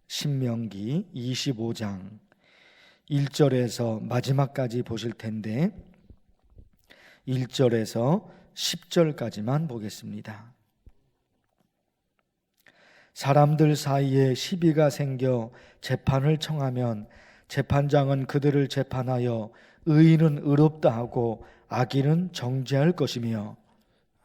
신명기 25장 1절에서 마지막까지 보실 텐데 1절에서 10절까지만 보겠습니다. 사람들 사이에 시비가 생겨 재판을 청하면 재판장은 그들을 재판하여 의인은 의롭다 하고 악인은 정죄할 것이며,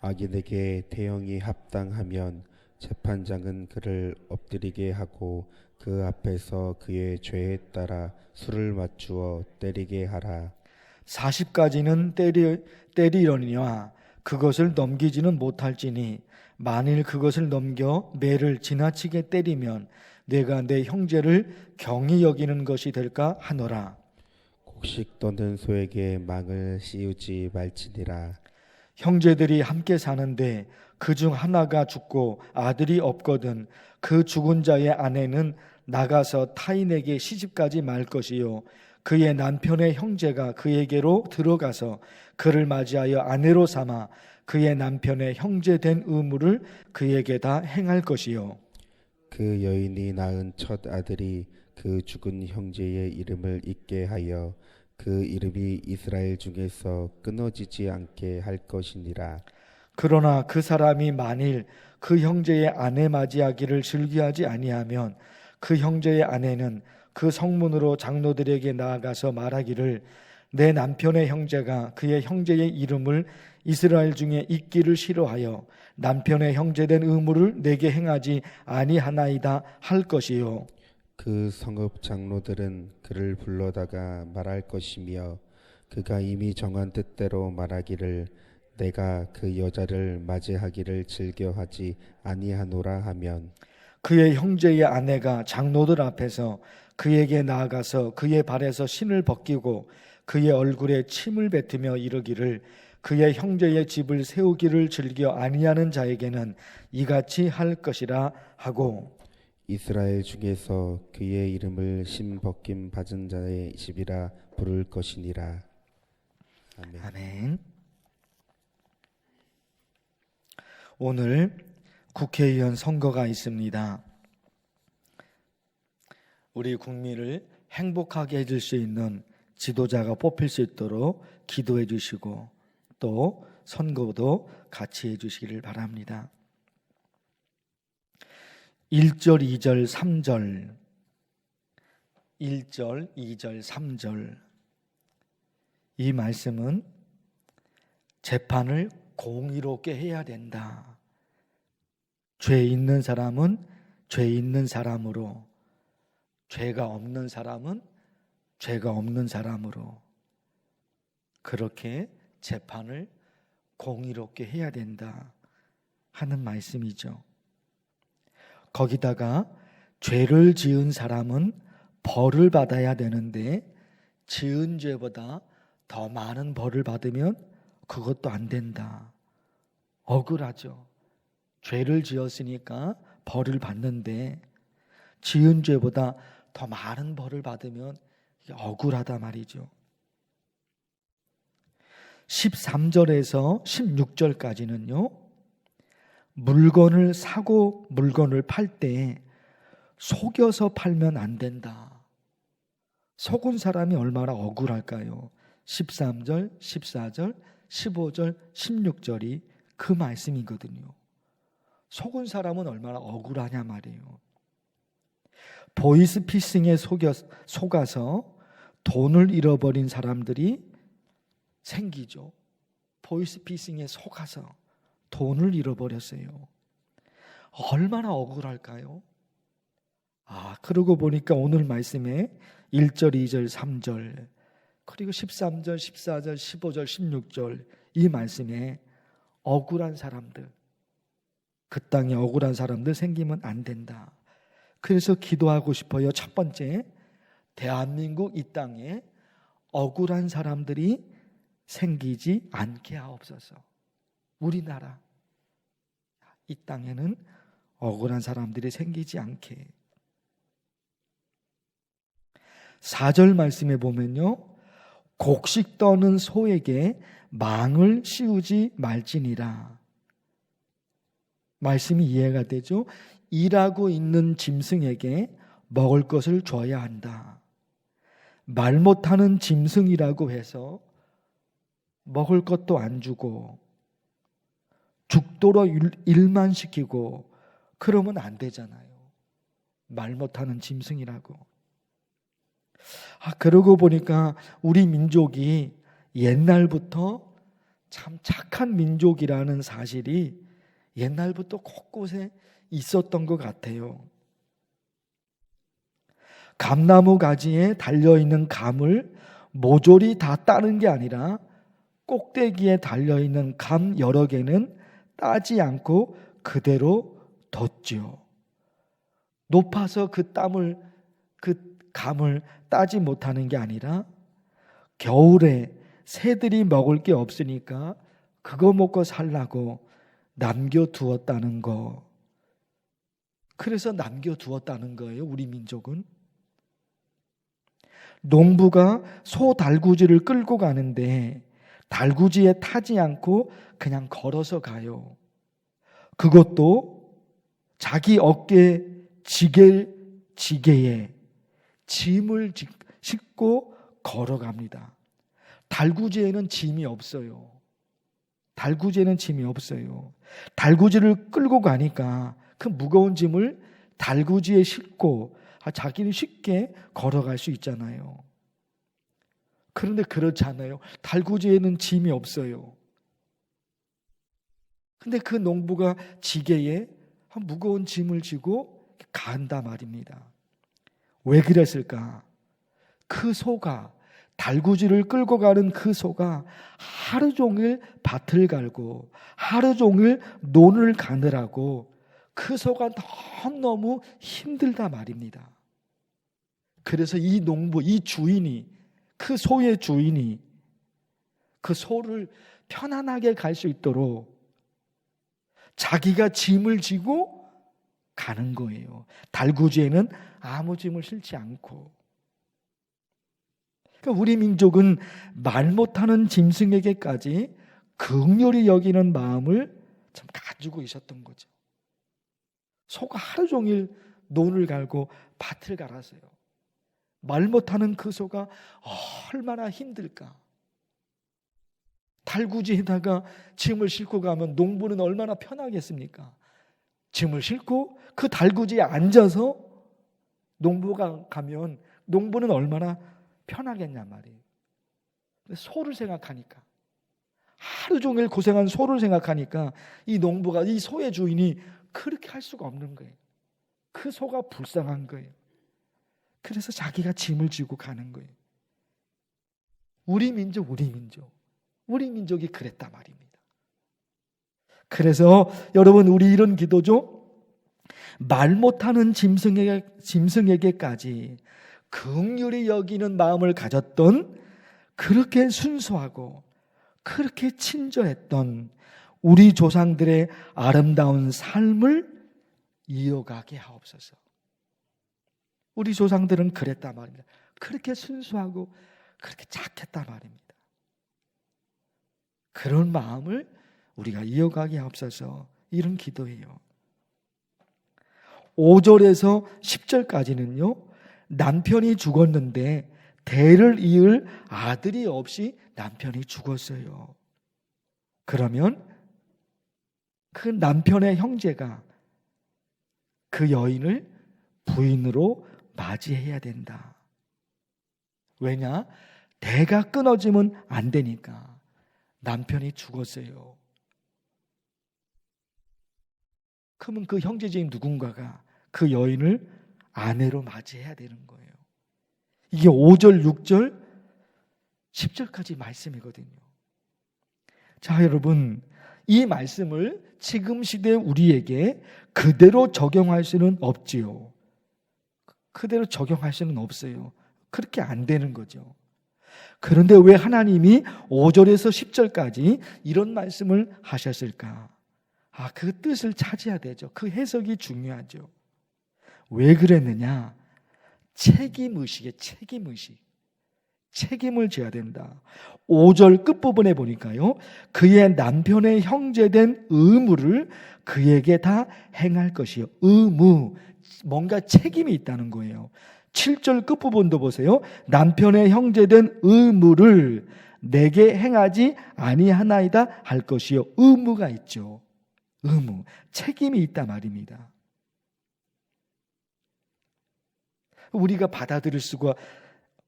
악인에게 대형이 합당하면 재판장은 그를 엎드리게 하고 그 앞에서 그의 죄에 따라 수를 맞추어 때리게 하라. 40가지는 때리려니와 그것을 넘기지는 못할지니 만일 그것을 넘겨 매를 지나치게 때리면 내가 내 형제를 경히 여기는 것이 될까 하노라. 곡식 떠는 소에게 망을 씌우지 말지니라. 형제들이 함께 사는데 그중 하나가 죽고 아들이 없거든 그 죽은 자의 아내는 나가서 타인에게 시집가지 말 것이요 그의 남편의 형제가 그에게로 들어가서 그를 맞이하여 아내로 삼아 그의 남편의 형제 된 의무를 그에게 다 행할 것이요 그 여인이 낳은 첫 아들이 그 죽은 형제의 이름을 잊게 하여 그 이름이 이스라엘 중에서 끊어지지 않게 할 것이니라. 그러나 그 사람이 만일 그 형제의 아내 맞이하기를 즐겨하지 아니하면 그 형제의 아내는 그 성문으로 장로들에게 나아가서 말하기를 내 남편의 형제가 그의 형제의 이름을 이스라엘 중에 잊기를 싫어하여 남편의 형제된 의무를 내게 행하지 아니하나이다 할 것이요 그 성읍 장로들은 그를 불러다가 말할 것이며 그가 이미 정한 뜻대로 말하기를 내가 그 여자를 맞이하기를 즐겨하지 아니하노라 하면 그의 형제의 아내가 장로들 앞에서 그에게 나아가서 그의 발에서 신을 벗기고 그의 얼굴에 침을 뱉으며 이르기를 그의 형제의 집을 세우기를 즐겨 아니하는 자에게는 이같이 할 것이라 하고 이스라엘 중에서 그의 이름을 신 벗김 받은 자의 집이라 부를 것이니라. 아멘. 아멘. 오늘 국회의원 선거가 있습니다. 우리 국민을 행복하게 해줄 수 있는 지도자가 뽑힐 수 있도록 기도해 주시고 또 선거도 같이 해 주시기를 바랍니다. 1절, 2절, 3절 1절, 2절, 3절 이 말씀은 재판을 공의롭게 해야 된다. 죄 있는 사람은 죄 있는 사람으로, 죄가 없는 사람은 죄가 없는 사람으로 그렇게 재판을 공의롭게 해야 된다 하는 말씀이죠. 거기다가 죄를 지은 사람은 벌을 받아야 되는데 지은 죄보다 더 많은 벌을 받으면 그것도 안 된다. 억울하죠. 죄를 지었으니까 벌을 받는데 지은 죄보다 더 많은 벌을 받으면 이게 억울하다 말이죠. 13절에서 16절까지는요. 물건을 사고 물건을 팔 때 속여서 팔면 안 된다. 속은 사람이 얼마나 억울할까요? 13절, 14절, 15절, 16절이 그 말씀이거든요. 속은 사람은 얼마나 억울하냐 말이에요. 보이스피싱에 속아서 돈을 잃어버린 사람들이 생기죠. 보이스피싱에 속아서 돈을 잃어버렸어요. 얼마나 억울할까요? 그러고 보니까 오늘 말씀에 1절, 2절, 3절 그리고 13절, 14절, 15절, 16절 이 말씀에 억울한 사람들, 그 땅에 억울한 사람들 생기면 안 된다. 그래서 기도하고 싶어요. 첫 번째, 대한민국 이 땅에 억울한 사람들이 생기지 않게 하옵소서. 우리나라 이 땅에는 억울한 사람들이 생기지 않게. 4절 말씀에 보면요, 곡식 떠는 소에게 망을 씌우지 말지니라. 말씀이 이해가 되죠? 일하고 있는 짐승에게 먹을 것을 줘야 한다. 말 못하는 짐승이라고 해서 먹을 것도 안 주고 죽도록 일만 시키고 그러면 안 되잖아요. 말 못하는 짐승이라고. 그러고 보니까 우리 민족이 옛날부터 참 착한 민족이라는 사실이 옛날부터 곳곳에 있었던 것 같아요. 감나무 가지에 달려있는 감을 모조리 다 따는 게 아니라 꼭대기에 달려있는 감 여러 개는 따지 않고 그대로 뒀지요. 높아서 그 감을 따지 못하는 게 아니라 겨울에 새들이 먹을 게 없으니까 그거 먹고 살라고 남겨두었다는 거. 그래서 남겨두었다는 거예요, 우리 민족은. 농부가 소 달구지를 끌고 가는데 달구지에 타지 않고 그냥 걸어서 가요. 그것도 자기 어깨 지게에 짐을 싣고 걸어갑니다. 달구지에는 짐이 없어요. 달구지에는 짐이 없어요. 달구지를 끌고 가니까 그 무거운 짐을 달구지에 싣고 자기는 쉽게 걸어갈 수 있잖아요. 그런데 그렇지 않아요. 달구지에는 짐이 없어요. 근데 그 농부가 지게에 무거운 짐을 지고 간다 말입니다. 왜 그랬을까? 그 소가, 달구지를 끌고 가는 그 소가 하루 종일 밭을 갈고 하루 종일 논을 가느라고 그 소가 너무너무 힘들다 말입니다. 그래서 이 농부, 이 주인이, 그 소의 주인이 그 소를 편안하게 갈 수 있도록 자기가 짐을 지고 가는 거예요. 달구지에는 아무 짐을 실지 않고. 그러니까 우리 민족은 말 못하는 짐승에게까지 긍휼히 여기는 마음을 참 가지고 있었던 거죠. 소가 하루 종일 논을 갈고 밭을 갈았어요. 말 못하는 그 소가 얼마나 힘들까. 달구지에다가 짐을 싣고 가면 농부는 얼마나 편하겠습니까? 짐을 싣고 그 달구지에 앉아서 농부가 가면 농부는 얼마나 편하겠냐 말이에요. 소를 생각하니까, 하루 종일 고생한 소를 생각하니까 이 농부가, 이 소의 주인이 그렇게 할 수가 없는 거예요. 그 소가 불쌍한 거예요. 그래서 자기가 짐을 지고 가는 거예요. 우리 민족이 그랬단 말입니다. 그래서 여러분, 우리 이런 기도죠. 말 못하는 짐승에게까지 긍휼히 여기는 마음을 가졌던, 그렇게 순수하고 그렇게 친절했던 우리 조상들의 아름다운 삶을 이어가게 하옵소서. 우리 조상들은 그랬단 말입니다. 그렇게 순수하고 그렇게 착했단 말입니다. 그런 마음을 우리가 이어가게 하옵소서. 이런 기도예요. 5절에서 10절까지는요, 남편이 죽었는데 대를 이을 아들이 없이 남편이 죽었어요. 그러면 그 남편의 형제가 그 여인을 부인으로 맞이해야 된다. 왜냐? 대가 끊어지면 안 되니까. 남편이 죽었어요. 그러면 그 형제 중에 누군가가 그 여인을 아내로 맞이해야 되는 거예요. 이게 5절, 6절, 10절까지 말씀이거든요. 자, 여러분, 이 말씀을 지금 시대 우리에게 그대로 적용할 수는 없지요. 그대로 적용할 수는 없어요. 그렇게 안 되는 거죠. 그런데 왜 하나님이 5절에서 10절까지 이런 말씀을 하셨을까? 그 뜻을 찾아야 되죠. 그 해석이 중요하죠. 왜 그랬느냐? 책임의식이에요. 책임을 져야 된다. 5절 끝부분에 보니까요, 그의 남편의 형제된 의무를 그에게 다 행할 것이요. 의무, 뭔가 책임이 있다는 거예요. 7절 끝부분도 보세요. 남편의 형제된 의무를 내게 행하지 아니하나이다 할 것이요. 의무가 있죠. 의무, 책임이 있다 말입니다. 우리가 받아들일 수가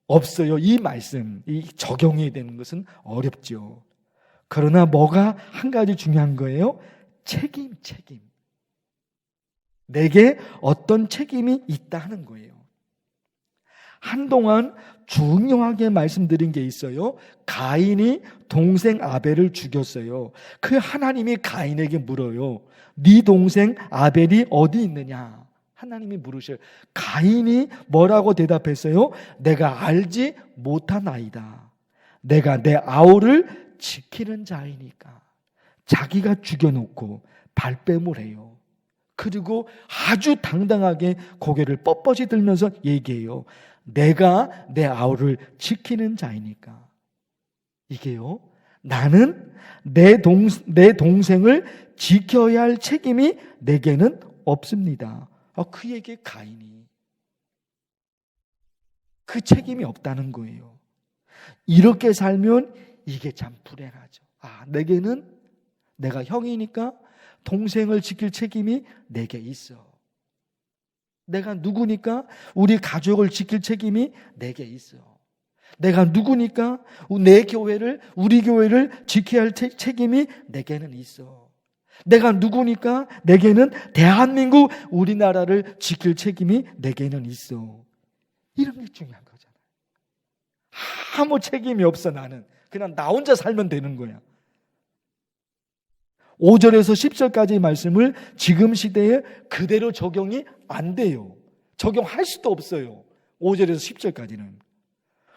없어요. 이 말씀, 이 적용이 되는 것은 어렵죠. 그러나 뭐가 한 가지 중요한 거예요? 책임. 내게 어떤 책임이 있다 하는 거예요. 한동안 중요하게 말씀드린 게 있어요. 가인이 동생 아벨을 죽였어요. 그 하나님이 가인에게 물어요. 네 동생 아벨이 어디 있느냐? 하나님이 물으셔요. 가인이 뭐라고 대답했어요? 내가 알지 못하나이다. 내가 내 아우를 지키는 자이니까. 자기가 죽여놓고 발뺌을 해요. 그리고 아주 당당하게 고개를 뻣뻣이 들면서 얘기해요. 내가 내 아우를 지키는 자이니까. 이게요, 나는 내 동생을 지켜야 할 책임이 내게는 없습니다. 그에게 가인이 그 책임이 없다는 거예요. 이렇게 살면 이게 참 불행하죠. 내게는 내가 형이니까 동생을 지킬 책임이 내게 있어. 내가 누구니까 우리 가족을 지킬 책임이 내게 있어. 내가 누구니까 우리 교회를 지켜야 할 책임이 내게는 있어. 내가 누구니까 내게는 대한민국 우리나라를 지킬 책임이 내게는 있어. 이런 게 중요한 거잖아요. 아무 책임이 없어. 나는 그냥 나 혼자 살면 되는 거야. 5절에서 10절까지 말씀을 지금 시대에 그대로 적용이 안 돼요. 적용할 수도 없어요. 5절에서 10절까지는.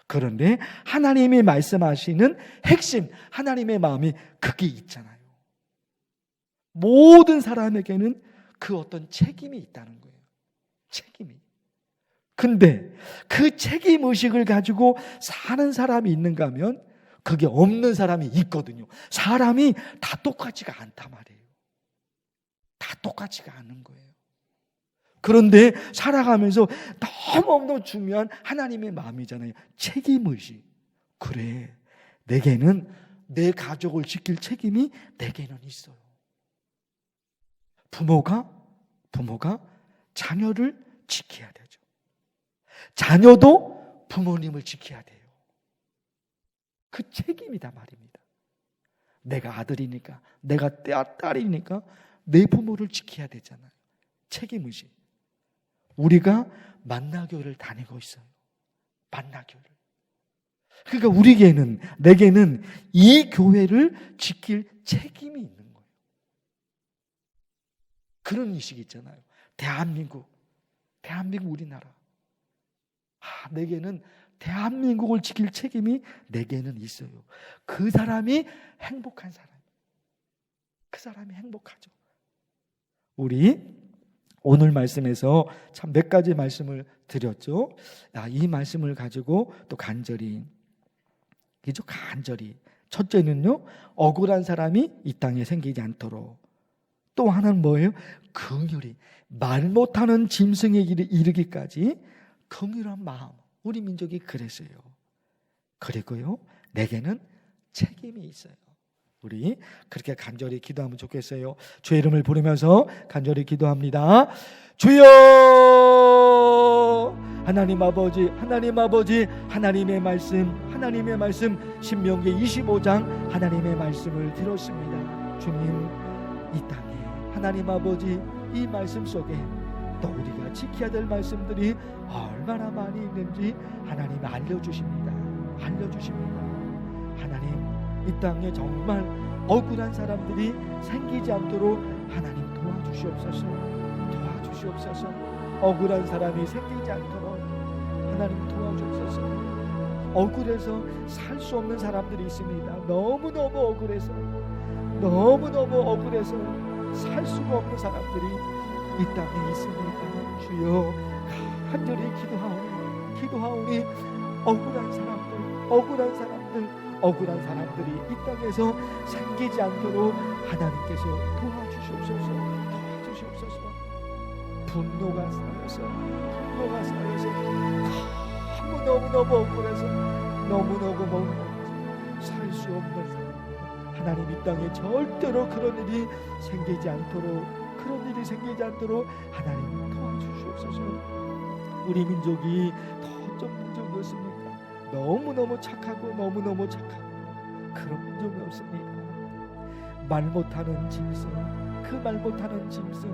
그런데 하나님이 말씀하시는 핵심, 하나님의 마음이 그게 있잖아요. 모든 사람에게는 그 어떤 책임이 있다는 거예요. 책임이. 근데 그 책임의식을 가지고 사는 사람이 있는가 하면 그게 없는 사람이 있거든요. 사람이 다 똑같지가 않단 말이에요. 다 똑같지가 않은 거예요. 그런데 살아가면서 너무너무 중요한 하나님의 마음이잖아요. 책임의식. 그래, 내게는 내 가족을 지킬 책임이 내게는 있어요. 부모가 자녀를 지켜야 되죠. 자녀도 부모님을 지켜야 돼요. 그 책임이다 말입니다. 내가 아들이니까, 내가 딸이니까 내 부모를 지켜야 되잖아요. 책임의식. 우리가 만나교회를 다니고 있어요. 만나교회를. 그러니까 내게는 이 교회를 지킬 책임이 있는 거예요. 그런 의식이 있잖아요. 대한민국 우리나라. 내게는 대한민국을 지킬 책임이 내게는 있어요. 그 사람이 행복한 사람. 그 사람이 행복하죠. 우리 오늘 말씀에서 참 몇 가지 말씀을 드렸죠. 이 말씀을 가지고 또 간절히 첫째는요, 억울한 사람이 이 땅에 생기지 않도록. 또 하나는 뭐예요? 긍휼히, 말 못하는 짐승에 이르기까지 긍휼한 마음. 우리 민족이 그랬어요. 그리고요, 내게는 책임이 있어요. 우리 그렇게 간절히 기도하면 좋겠어요. 주의 이름을 부르면서 간절히 기도합니다. 주여, 하나님 아버지, 하나님의 말씀 신명기 25장 하나님의 말씀을 들었습니다. 주님, 이 땅에 하나님 아버지, 이 말씀 속에 또 우리가 지켜야 될 말씀들이 얼마나 많이 있는지 하나님 알려주십니다. 하나님, 이 땅에 정말 억울한 사람들이 생기지 않도록 하나님 도와주시옵소서. 억울한 사람이 생기지 않도록 하나님 도와주옵소서. 억울해서 살 수 없는 사람들이 있습니다. 너무너무 억울해서 살 수가 없는 사람들이 이 땅에 있습니다. 주여, 간절히 기도하오니 억울한 사람들, 억울한 사람들이 이 땅에서 생기지 않도록 하나님께서 도와주시옵소서. 분노가 쌓여서 너무너무 억울해서 너무너무 살 수 없는 사람, 하나님 이 땅에 절대로 그런 일이 생기지 않도록 하나님 도와주시옵소서. 우리 민족이 더 어떤 민족이었습니까? 너무너무 착하고 그런 민족이 없습니다. 말 못하는 짐승, 그 말 못하는 짐승,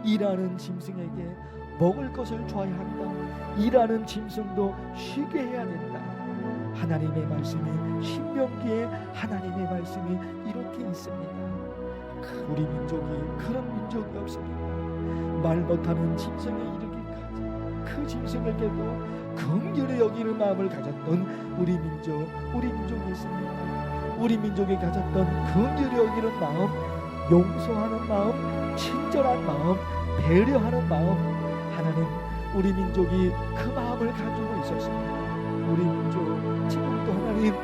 일하는 짐승에게 먹을 것을 줘야 한다. 일하는 짐승도 쉬게 해야 된다. 하나님의 말씀이, 신명기에 하나님의 말씀이 이렇게 있습니다. 우리 민족이 그런 민족이 없습니다. 말 못하는 짐승에 이르기까지 그 짐승에게도 긍휼히 여기는 마음을 가졌던 우리 민족이 있습니다. 우리 민족이 가졌던 긍휼히 여기는 마음, 용서하는 마음, 친절한 마음, 배려하는 마음, 하나님 우리 민족이 그 마음을 가지고 있었습니다. 우리 민족 지금도 하나님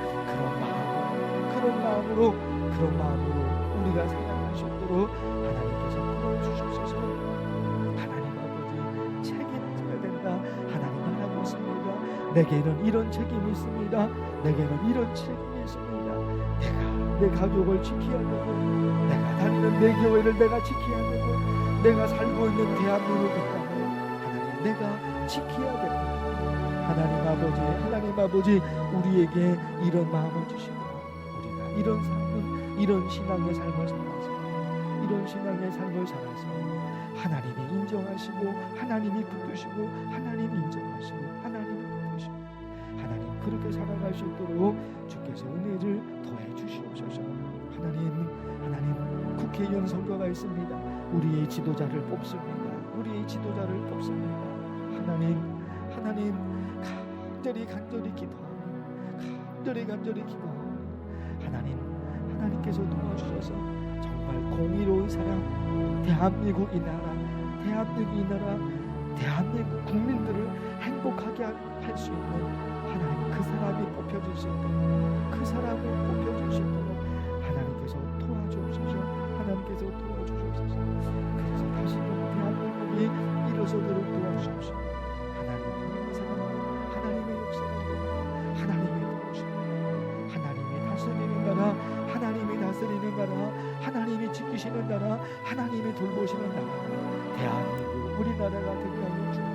그런 마음으로 우리가 살아갈 수 있도록 하나님께서 도와주시옵소서. 하나님 아버지, 책임을 져야 된다. 하나님 말하고 있습니다. 내게는 이런 책임이 있습니다. 내 가족을 지켜야 되고, 내가 다니는 내 교회를 내가 지켜야 되고, 내가 살고 있는 대한민국 하나님 내가 지켜야 됩니다. 하나님 아버지, 우리에게 이런 마음을 주시고, 우리가 이런 신앙의 삶을 살아서 하나님이 인정하시고, 하나님이 붙드시고, 하나님이 인정하시고, 하나님이 붙드시고, 하나님 그렇게 살아갈 수 있도록 주께서 은혜를 더해 주시옵소서. 하나님 국회의원 선거가 있습니다. 우리의 지도자를 뽑습니다. 하나님 간절히 기도하니 하나님께서 도와주셔서 정말 공의로운 사람, 대한민국 이 나라, 대한민국 국민들을 행복하게 할 수 있는 하나님 그 사람이 뽑혀질 수 있도록 하나님께서 도와주옵소서. 그래서 다시금 대한민국이 일어서도록 도와주옵소서. 하나님의 역사를 하나님의 도우시고, 하나님이 다스리는 나라, 하나님이 지키시는 나라, 하나님이 돌보시는 나라, 대한민국 우리나라가 되게 하여 주옵소서.